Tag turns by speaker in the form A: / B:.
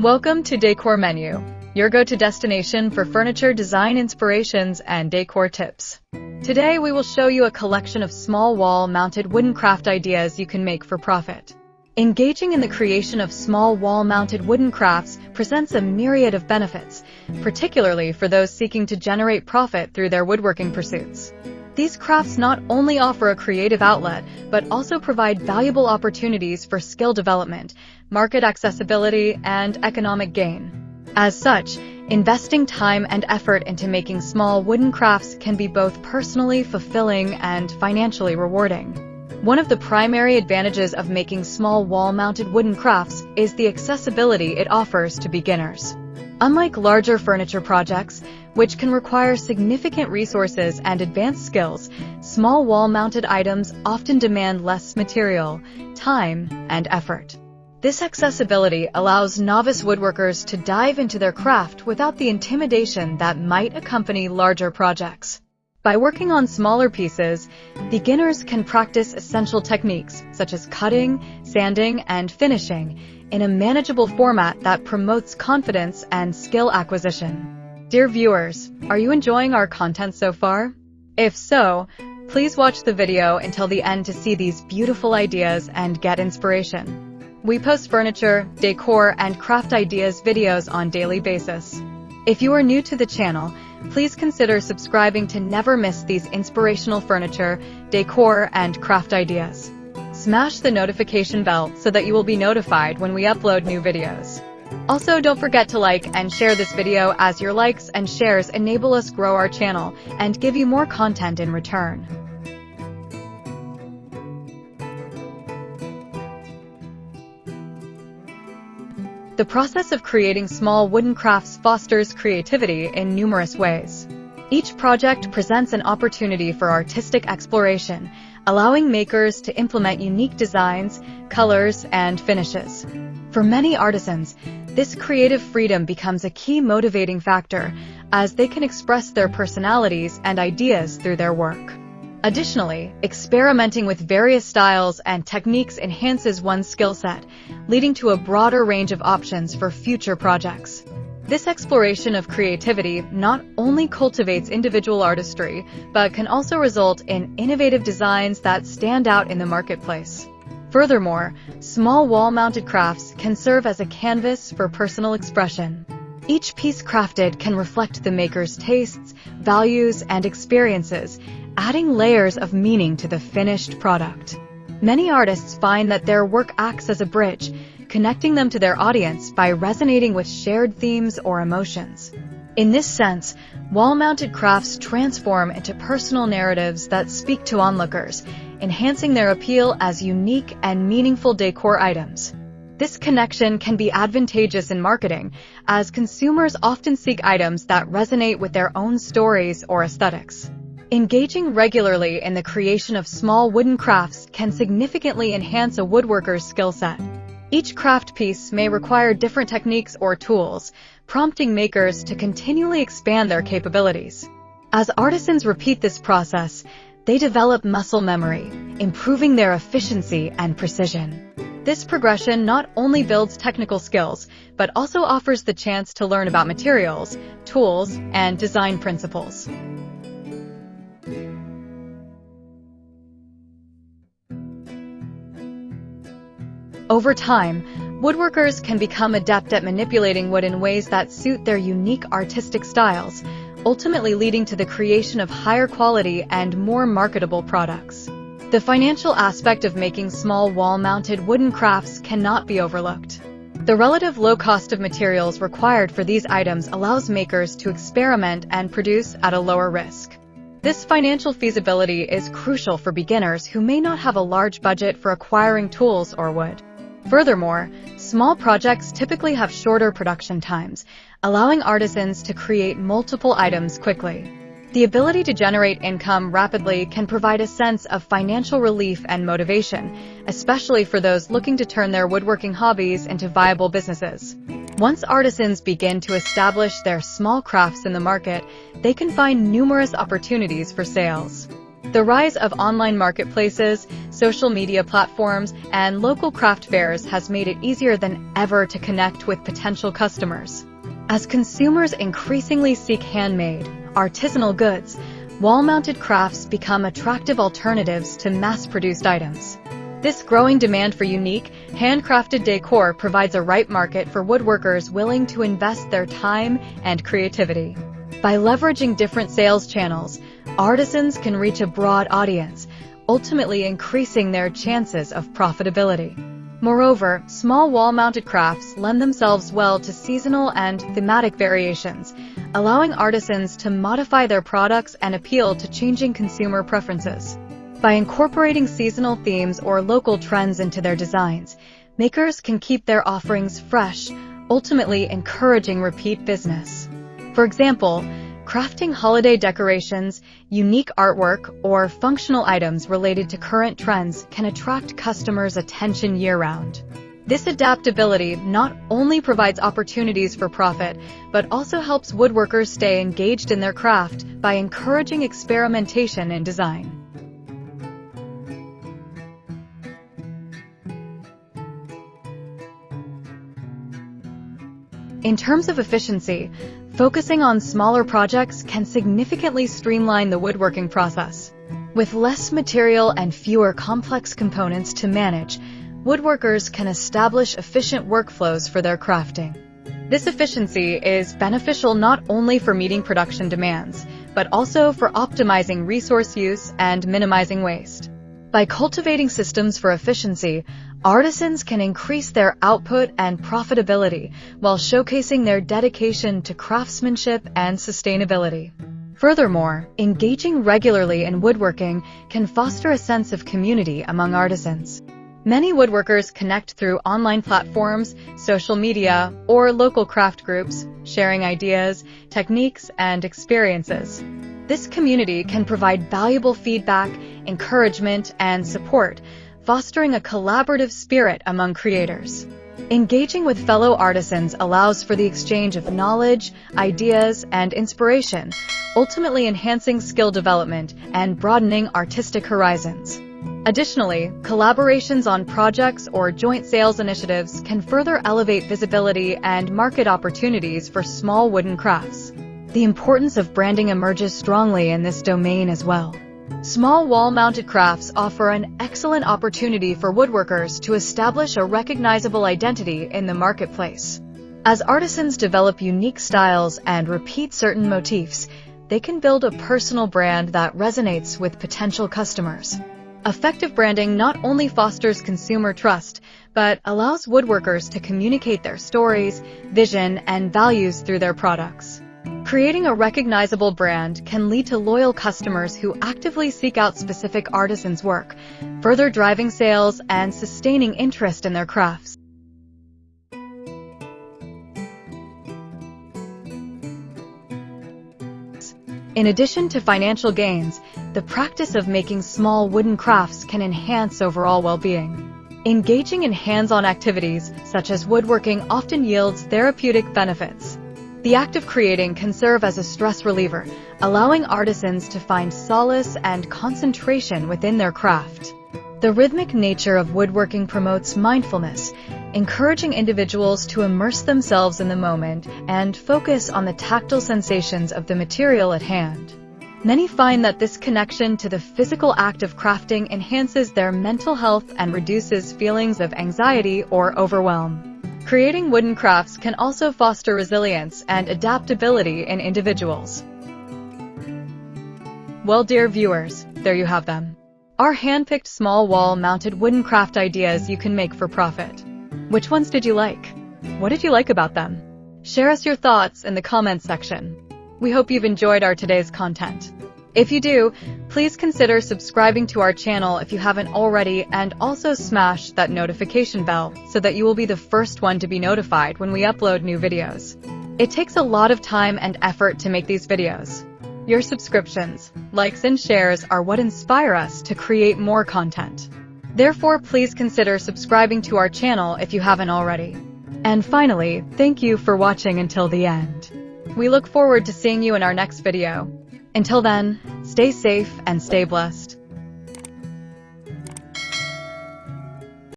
A: Welcome to Decor Menu, your go-to destination for furniture design inspirations and decor tips. Today we will show you a collection of small wall-mounted wooden craft ideas you can make for profit. Engaging in the creation of small wall-mounted wooden crafts presents a myriad of benefits, particularly for those seeking to generate profit through their woodworking pursuits. These crafts not only offer a creative outlet, but also provide valuable opportunities for skill development, market accessibility, and economic gain. As such, investing time and effort into making small wooden crafts can be both personally fulfilling and financially rewarding. One of the primary advantages of making small wall-mounted wooden crafts is the accessibility it offers to beginners. Unlike larger furniture projects, which can require significant resources and advanced skills, small wall-mounted items often demand less material, time, and effort. This accessibility allows novice woodworkers to dive into their craft without the intimidation that might accompany larger projects. By working on smaller pieces, beginners can practice essential techniques such as cutting, sanding, and finishing in a manageable format that promotes confidence and skill acquisition. Dear viewers, are you enjoying our content so far? If so, please watch the video until the end to see these beautiful ideas and get inspiration. We post furniture, decor, and craft ideas videos on a daily basis. If you are new to the channel, please consider subscribing to never miss these inspirational furniture, decor, and craft ideas. Smash the notification bell so that you will be notified when we upload new videos. Also, don't forget to like and share this video, as your likes and shares enable us grow our channel and give you more content in return. The process of creating small wooden crafts fosters creativity in numerous ways. Each project presents an opportunity for artistic exploration, allowing makers to implement unique designs, colors, and finishes. For many artisans, this creative freedom becomes a key motivating factor, as they can express their personalities and ideas through their work. Additionally, experimenting with various styles and techniques enhances one's skill set, leading to a broader range of options for future projects. This exploration of creativity not only cultivates individual artistry, but can also result in innovative designs that stand out in the marketplace. Furthermore, small wall-mounted crafts can serve as a canvas for personal expression. Each piece crafted can reflect the maker's tastes, values, and experiences, adding layers of meaning to the finished product. Many artists find that their work acts as a bridge, connecting them to their audience by resonating with shared themes or emotions. In this sense, wall-mounted crafts transform into personal narratives that speak to onlookers, enhancing their appeal as unique and meaningful decor items. This connection can be advantageous in marketing, as consumers often seek items that resonate with their own stories or aesthetics. Engaging regularly in the creation of small wooden crafts can significantly enhance a woodworker's skill set. Each craft piece may require different techniques or tools, prompting makers to continually expand their capabilities. As artisans repeat this process, they develop muscle memory, improving their efficiency and precision. This progression not only builds technical skills, but also offers the chance to learn about materials, tools, and design principles. Over time, woodworkers can become adept at manipulating wood in ways that suit their unique artistic styles, ultimately leading to the creation of higher quality and more marketable products. The financial aspect of making small wall-mounted wooden crafts cannot be overlooked. The relative low cost of materials required for these items allows makers to experiment and produce at a lower risk. This financial feasibility is crucial for beginners who may not have a large budget for acquiring tools or wood. Furthermore, small projects typically have shorter production times, allowing artisans to create multiple items quickly. The ability to generate income rapidly can provide a sense of financial relief and motivation, especially for those looking to turn their woodworking hobbies into viable businesses. Once artisans begin to establish their small crafts in the market, they can find numerous opportunities for sales. The rise of online marketplaces, social media platforms, and local craft fairs has made it easier than ever to connect with potential customers. As consumers increasingly seek handmade, artisanal goods, wall-mounted crafts become attractive alternatives to mass-produced items. This growing demand for unique, handcrafted decor provides a ripe market for woodworkers willing to invest their time and creativity. By leveraging different sales channels, artisans can reach a broad audience, ultimately increasing their chances of profitability. Moreover, small wall-mounted crafts lend themselves well to seasonal and thematic variations, allowing artisans to modify their products and appeal to changing consumer preferences. By incorporating seasonal themes or local trends into their designs, makers can keep their offerings fresh, ultimately encouraging repeat business. For example, crafting holiday decorations, unique artwork, or functional items related to current trends can attract customers' attention year-round. This adaptability not only provides opportunities for profit, but also helps woodworkers stay engaged in their craft by encouraging experimentation in design. In terms of efficiency, focusing on smaller projects can significantly streamline the woodworking process. With less material and fewer complex components to manage, woodworkers can establish efficient workflows for their crafting. This efficiency is beneficial not only for meeting production demands, but also for optimizing resource use and minimizing waste. By cultivating systems for efficiency, artisans can increase their output and profitability while showcasing their dedication to craftsmanship and sustainability. Furthermore, engaging regularly in woodworking can foster a sense of community among artisans. Many woodworkers connect through online platforms, social media, or local craft groups, sharing ideas, techniques, and experiences. This community can provide valuable feedback, encouragement, and support, fostering a collaborative spirit among creators. Engaging with fellow artisans allows for the exchange of knowledge, ideas, and inspiration, ultimately enhancing skill development and broadening artistic horizons. Additionally, collaborations on projects or joint sales initiatives can further elevate visibility and market opportunities for small wooden crafts. The importance of branding emerges strongly in this domain as well. Small wall-mounted crafts offer an excellent opportunity for woodworkers to establish a recognizable identity in the marketplace. As artisans develop unique styles and repeat certain motifs, they can build a personal brand that resonates with potential customers. Effective branding not only fosters consumer trust, but allows woodworkers to communicate their stories, vision, and values through their products. Creating a recognizable brand can lead to loyal customers who actively seek out specific artisans' work, further driving sales and sustaining interest in their crafts. In addition to financial gains, the practice of making small wooden crafts can enhance overall well-being. Engaging in hands-on activities, such as woodworking, often yields therapeutic benefits. The act of creating can serve as a stress reliever, allowing artisans to find solace and concentration within their craft. The rhythmic nature of woodworking promotes mindfulness, encouraging individuals to immerse themselves in the moment and focus on the tactile sensations of the material at hand. Many find that this connection to the physical act of crafting enhances their mental health and reduces feelings of anxiety or overwhelm. Creating wooden crafts can also foster resilience and adaptability in individuals. Well, dear viewers, there you have them. Our hand-picked small wall-mounted wooden craft ideas you can make for profit. Which ones did you like? What did you like about them? Share us your thoughts in the comments section. We hope you've enjoyed our today's content. If you do, please consider subscribing to our channel if you haven't already, and also smash that notification bell so that you will be the first one to be notified when we upload new videos. It takes a lot of time and effort to make these videos. Your subscriptions, likes, and shares are what inspire us to create more content. Therefore, please consider subscribing to our channel if you haven't already. And finally, thank you for watching until the end. We look forward to seeing you in our next video. Until then, stay safe and stay blessed.